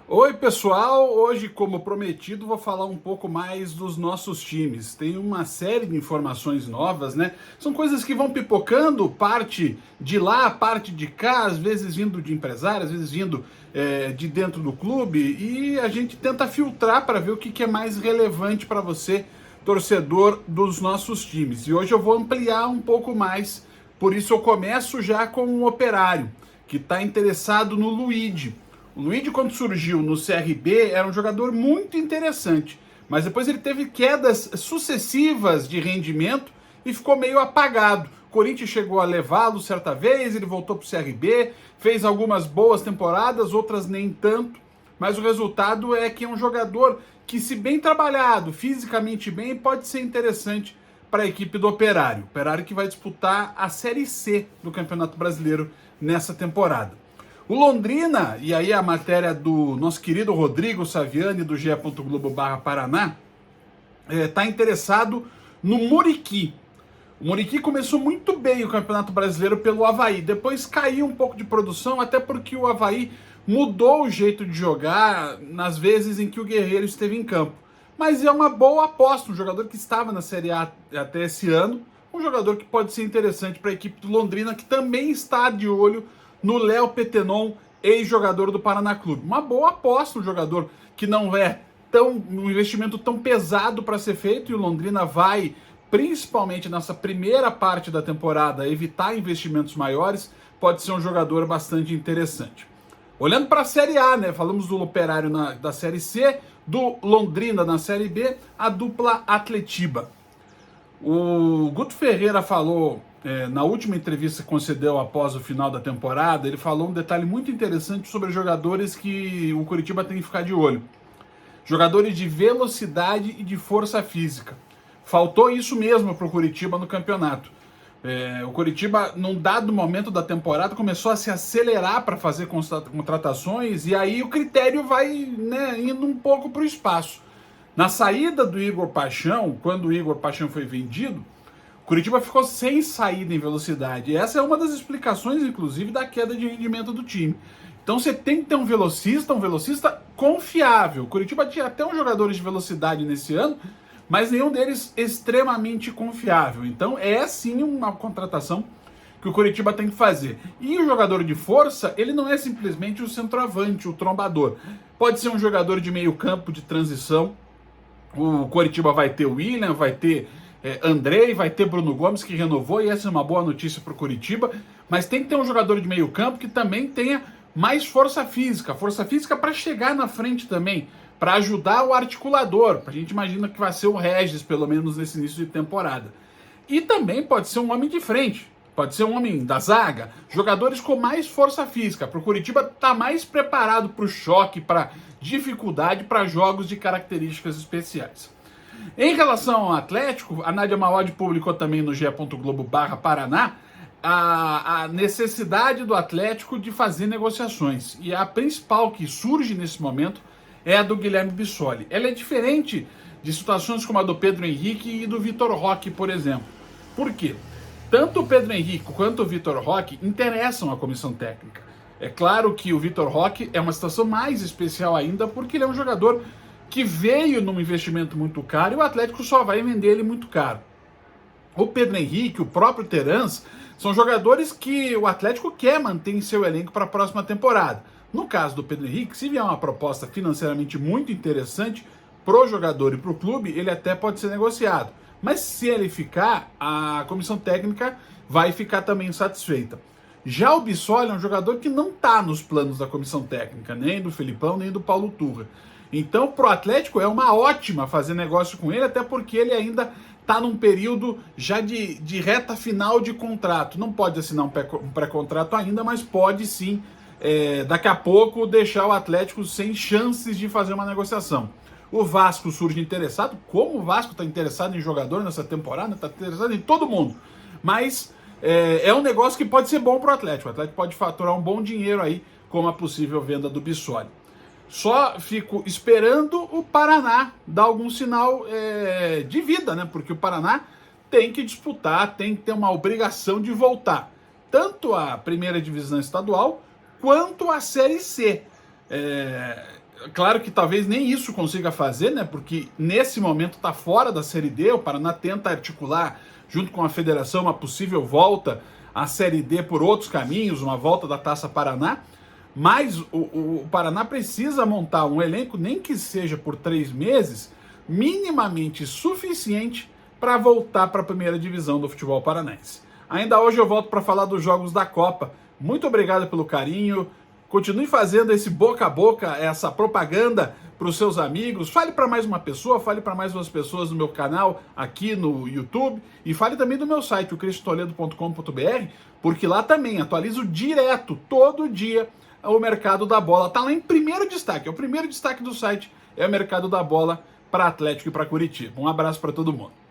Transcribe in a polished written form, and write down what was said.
Oi, pessoal! Hoje, como prometido, vou falar um pouco mais dos nossos times. Tem uma série de informações novas, né? São coisas que vão pipocando, parte de lá, parte de cá, às vezes vindo de empresário, às vezes vindo de dentro do clube, e a gente tenta filtrar para ver o que é mais relevante para você, torcedor dos nossos times. E hoje eu vou ampliar um pouco mais, por isso eu começo já com um Operário, que está interessado no Luigi. O Luigi, quando surgiu no CRB, era um jogador muito interessante, mas depois ele teve quedas sucessivas de rendimento e ficou meio apagado. O Corinthians chegou a levá-lo certa vez, ele voltou para o CRB, fez algumas boas temporadas, outras nem tanto, mas o resultado é que é um jogador que, se bem trabalhado, fisicamente bem, pode ser interessante para a equipe do Operário. Operário que vai disputar a Série C do Campeonato Brasileiro nessa temporada. O Londrina, e aí a matéria do nosso querido Rodrigo Saviani, do ge.globo/Paraná, está interessado no Muriqui. O Muriqui começou muito bem o Campeonato Brasileiro pelo Avaí, depois caiu um pouco de produção, até porque o Avaí mudou o jeito de jogar nas vezes em que o Guerreiro esteve em campo. Mas é uma boa aposta, um jogador que estava na Série A até esse ano, um jogador que pode ser interessante para a equipe do Londrina, que também está de olho no Léo Petenon, ex-jogador do Paraná Clube. Uma boa aposta, um jogador que não é um investimento tão pesado para ser feito, e o Londrina vai, principalmente nessa primeira parte da temporada, evitar investimentos maiores. Pode ser um jogador bastante interessante. Olhando para a Série A, né? Falamos do Operário da Série C, do Londrina na Série B, a dupla Atletiba. O Guto Ferreira falou, na última entrevista que concedeu após o final da temporada, ele falou um detalhe muito interessante sobre jogadores que o Coritiba tem que ficar de olho. Jogadores de velocidade e de força física. Faltou isso mesmo para o Coritiba no campeonato. O Coritiba, num dado momento da temporada, começou a se acelerar para fazer contratações, e aí o critério vai, né, indo um pouco para o espaço. Na saída do Igor Paixão, quando o Igor Paixão foi vendido, o Coritiba ficou sem saída em velocidade. E essa é uma das explicações, inclusive, da queda de rendimento do time. Então você tem que ter um velocista confiável. O Coritiba tinha até uns jogadores de velocidade nesse ano, mas nenhum deles extremamente confiável. Então é sim uma contratação que o Coritiba tem que fazer. E o jogador de força, ele não é simplesmente o centroavante, o trombador. Pode ser um jogador de meio campo, de transição. O Coritiba vai ter o William, vai ter Andrei, vai ter Bruno Gomes, que renovou, e essa é uma boa notícia para o Coritiba, mas tem que ter um jogador de meio campo que também tenha mais força física para chegar na frente também, para ajudar o articulador. A gente imagina que vai ser o Regis, pelo menos nesse início de temporada. E também pode ser um homem de frente, pode ser um homem da zaga, jogadores com mais força física, para o Coritiba estar mais preparado para o choque, para dificuldade, para jogos de características especiais. Em relação ao Atlético, a Nádia Mawad publicou também no ge.globo/Paraná a necessidade do Atlético de fazer negociações. E a principal que surge nesse momento é a do Guilherme Bissoli. Ela é diferente de situações como a do Pedro Henrique e do Vitor Roque, por exemplo. Por quê? Tanto o Pedro Henrique quanto o Vitor Roque interessam a comissão técnica. É claro que o Vitor Roque é uma situação mais especial ainda, porque ele é um jogador que veio num investimento muito caro e o Atlético só vai vender ele muito caro. O Pedro Henrique, o próprio Terans, são jogadores que o Atlético quer manter em seu elenco para a próxima temporada. No caso do Pedro Henrique, se vier uma proposta financeiramente muito interessante pro jogador e pro clube, ele até pode ser negociado. Mas se ele ficar, a comissão técnica vai ficar também satisfeita. Já o Bissoli é um jogador que não está nos planos da comissão técnica, nem do Felipão, nem do Paulo Turra. Então, pro Atlético é uma ótima fazer negócio com ele, até porque ele ainda está num período já de reta final de contrato. Não pode assinar um pré-contrato ainda, mas pode sim, daqui a pouco, deixar o Atlético sem chances de fazer uma negociação. O Vasco surge interessado, como o Vasco está interessado em jogador nessa temporada, está interessado em todo mundo. Mas é um negócio que pode ser bom para o Atlético. O Atlético pode faturar um bom dinheiro aí com a possível venda do Bissoli. Só fico esperando o Paraná dar algum sinal de vida, né? Porque o Paraná tem que disputar, tem que ter uma obrigação de voltar. Tanto a primeira divisão estadual, quanto a Série C. Claro que talvez nem isso consiga fazer, né? Porque nesse momento está fora da Série D. O Paraná tenta articular, junto com a federação, uma possível volta à Série D por outros caminhos, uma volta da Taça Paraná. Mas o Paraná precisa montar um elenco, nem que seja por 3 meses, minimamente suficiente para voltar para a primeira divisão do futebol paranaense. Ainda hoje eu volto para falar dos jogos da Copa. Muito obrigado pelo carinho. Continue fazendo esse boca a boca, essa propaganda para os seus amigos. Fale para mais uma pessoa, fale para mais umas pessoas no meu canal aqui no YouTube e fale também do meu site, o cristotoledo.com.br, porque lá também atualizo direto, todo dia, o mercado da bola. Está lá em primeiro destaque, é o primeiro destaque do site, é o mercado da bola para Atlético e para Curitiba. Um abraço para todo mundo.